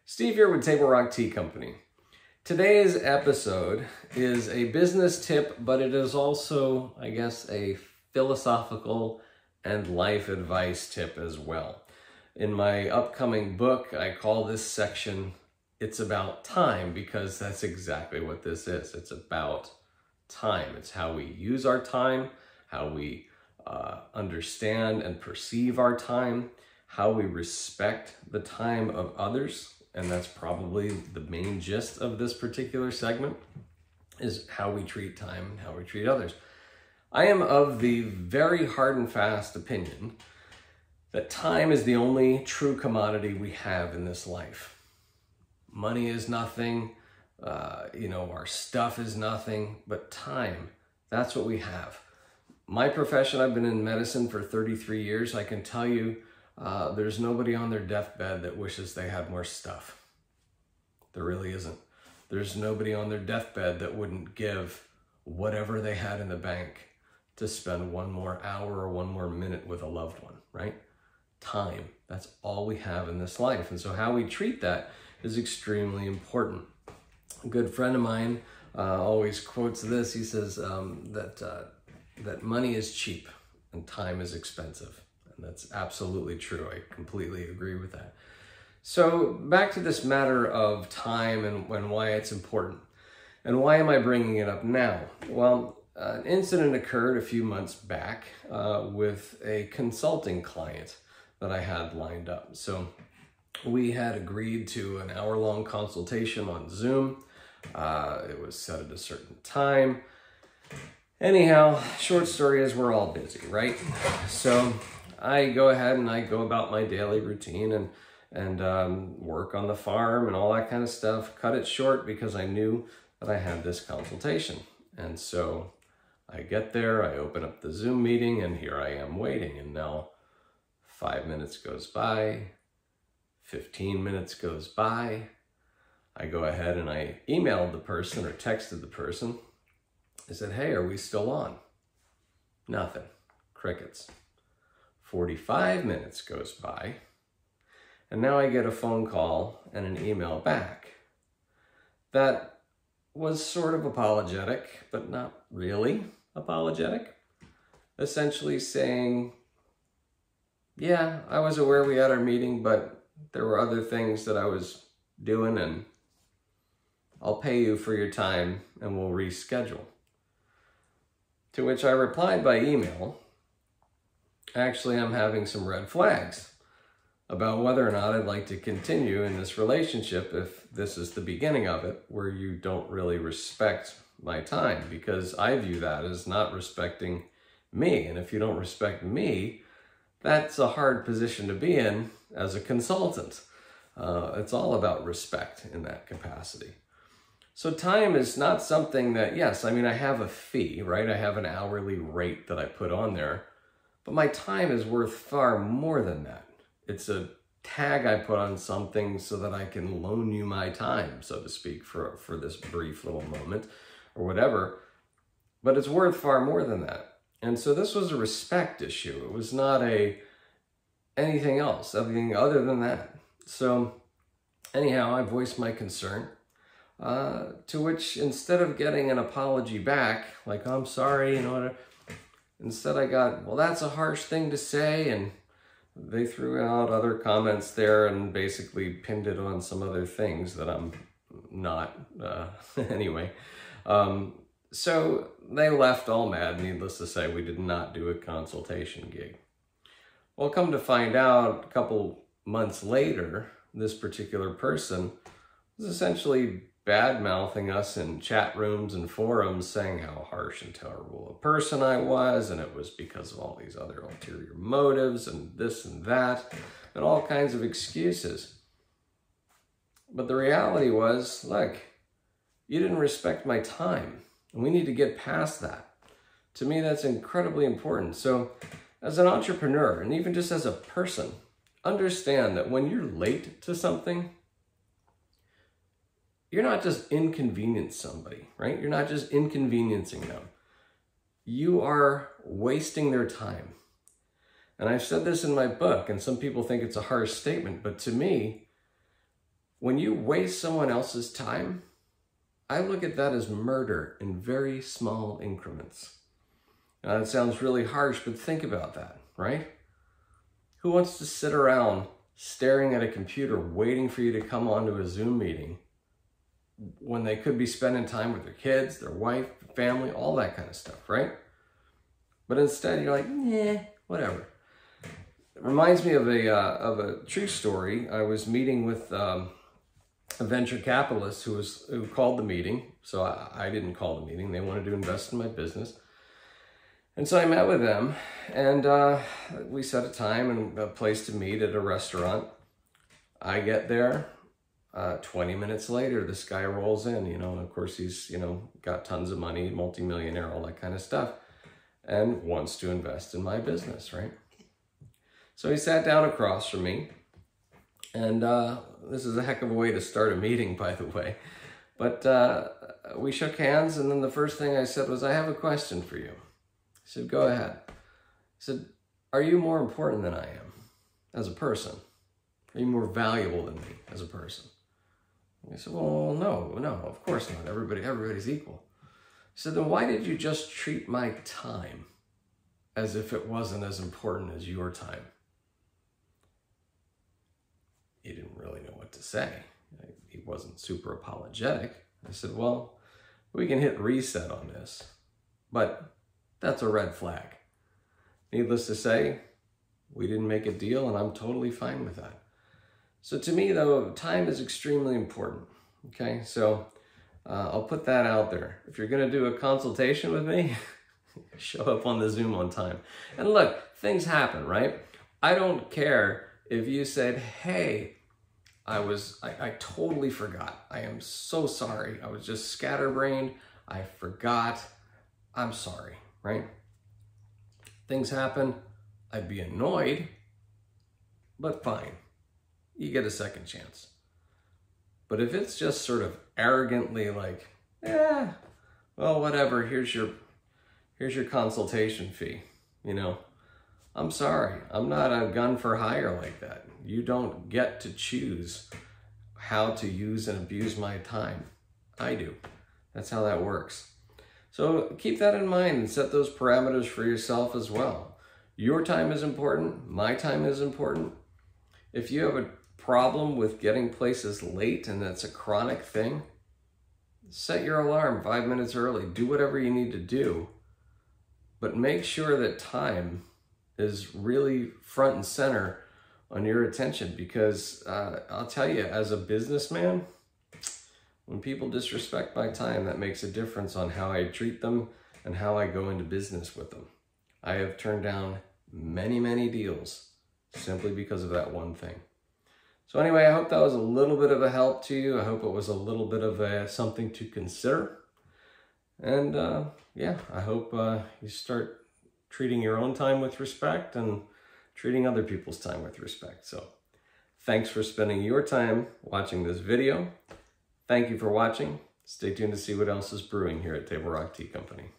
Steve here with Table Rock Tea Company. Today's episode is a business tip, but it is also, I guess, a philosophical and life advice tip as well. In my upcoming book, I call this section, It's About Time, because that's exactly what this is. It's about time. It's how we use our time, how we understand and perceive our time, how we respect the time of others. And that's probably the main gist of this particular segment, is how we treat time and how we treat others. I am of the very hard and fast opinion that time is the only true commodity we have in this life. Money is nothing, our stuff is nothing, but time, that's what we have. My profession, I've been in medicine for 33 years. I can tell you, there's nobody on their deathbed that wishes they had more stuff. There really isn't. There's nobody on their deathbed that wouldn't give whatever they had in the bank to spend one more hour or one more minute with a loved one, right? Time, that's all we have in this life. And so how we treat that is extremely important. A good friend of mine always quotes this. He says that money is cheap and time is expensive. And that's absolutely true. I completely agree with that. So back to this matter of time and why it's important. And why am I bringing it up now? Well, an incident occurred a few months back with a consulting client that I had lined up. So we had agreed to an hour-long consultation on Zoom. It was set at a certain time. Anyhow, short story is we're all busy, right? So I go ahead and I go about my daily routine and work on the farm and all that kind of stuff. Cut it short because I knew that I had this consultation. And so I get there, I open up the Zoom meeting, and here I am waiting. And now 5 minutes goes by, 15 minutes goes by. I go ahead and I emailed the person or texted the person. I said, hey, are we still on? Nothing. Crickets. 45 minutes goes by, and now I get a phone call and an email back that was sort of apologetic, but not really apologetic. Essentially saying, yeah, I was aware we had our meeting, but there were other things that I was doing, and I'll pay you for your time and we'll reschedule. To which I replied by email, actually, I'm having some red flags about whether or not I'd like to continue in this relationship if this is the beginning of it, where you don't really respect my time, because I view that as not respecting me. And if you don't respect me, that's a hard position to be in as a consultant. It's all about respect in that capacity. So time is not something that, yes, I mean, I have a fee, right? I have an hourly rate that I put on there, but my time is worth far more than that. It's a tag I put on something so that I can loan you my time, so to speak, for this brief little moment or whatever, but it's worth far more than that. And so this was a respect issue. It was not anything else, anything other than that. So anyhow, I voiced my concern. To which, instead of getting an apology back, like, oh, I'm sorry, instead I got, well, that's a harsh thing to say, and they threw out other comments there and basically pinned it on some other things that I'm not, anyway. So they left all mad. Needless to say, we did not do a consultation gig. Well, come to find out, a couple months later, this particular person was essentially bad-mouthing us in chat rooms and forums, saying how harsh and terrible a person I was, and it was because of all these other ulterior motives and this and that, and all kinds of excuses. But the reality was, look, you didn't respect my time, and we need to get past that. To me, that's incredibly important. So as an entrepreneur, and even just as a person, understand that when you're late to something, you're not just inconveniencing somebody, right? You're not just inconveniencing them. You are wasting their time. And I've said this in my book, and some people think it's a harsh statement, but to me, when you waste someone else's time, I look at that as murder in very small increments. Now, that sounds really harsh, but think about that, right? Who wants to sit around staring at a computer waiting for you to come onto a Zoom meeting when they could be spending time with their kids, their wife, family, all that kind of stuff, right? But instead, you're like, nah, whatever. It reminds me of a true story. I was meeting with a venture capitalist who called the meeting. So I didn't call the meeting. They wanted to invest in my business. And so I met with them, and we set a time and a place to meet at a restaurant. I get there. 20 minutes later, this guy rolls in, and of course he's, got tons of money, multimillionaire, all that kind of stuff, and wants to invest in my business, right? So he sat down across from me, and this is a heck of a way to start a meeting, by the way. But we shook hands, and then the first thing I said was, I have a question for you. He said, go ahead. I said, are you more important than I am as a person? Are you more valuable than me as a person? He said, well, no, of course not. Everybody's equal. He said, then why did you just treat my time as if it wasn't as important as your time? He didn't really know what to say. He wasn't super apologetic. I said, well, we can hit reset on this, but that's a red flag. Needless to say, we didn't make a deal, and I'm totally fine with that. So to me, though, time is extremely important, okay? So I'll put that out there. If you're going to do a consultation with me, show up on the Zoom on time. And look, things happen, right? I don't care if you said, hey, I totally forgot. I am so sorry. I was just scatterbrained. I forgot. I'm sorry, right? Things happen. I'd be annoyed, but fine. You get a second chance. But if it's just sort of arrogantly like, well, whatever, here's your consultation fee, I'm sorry, I'm not a gun for hire like that. You don't get to choose how to use and abuse my time. I do. That's how that works. So keep that in mind and set those parameters for yourself as well. Your time is important. My time is important. If you have a problem with getting places late and that's a chronic thing, set your alarm 5 minutes early. Do whatever you need to do. But make sure that time is really front and center on your attention, because I'll tell you, as a businessman, when people disrespect my time, that makes a difference on how I treat them and how I go into business with them. I have turned down many, many deals simply because of that one thing. So anyway, I hope that was a little bit of a help to you. I hope it was a little bit of something to consider. And yeah, I hope you start treating your own time with respect and treating other people's time with respect. So thanks for spending your time watching this video. Thank you for watching. Stay tuned to see what else is brewing here at Table Rock Tea Company.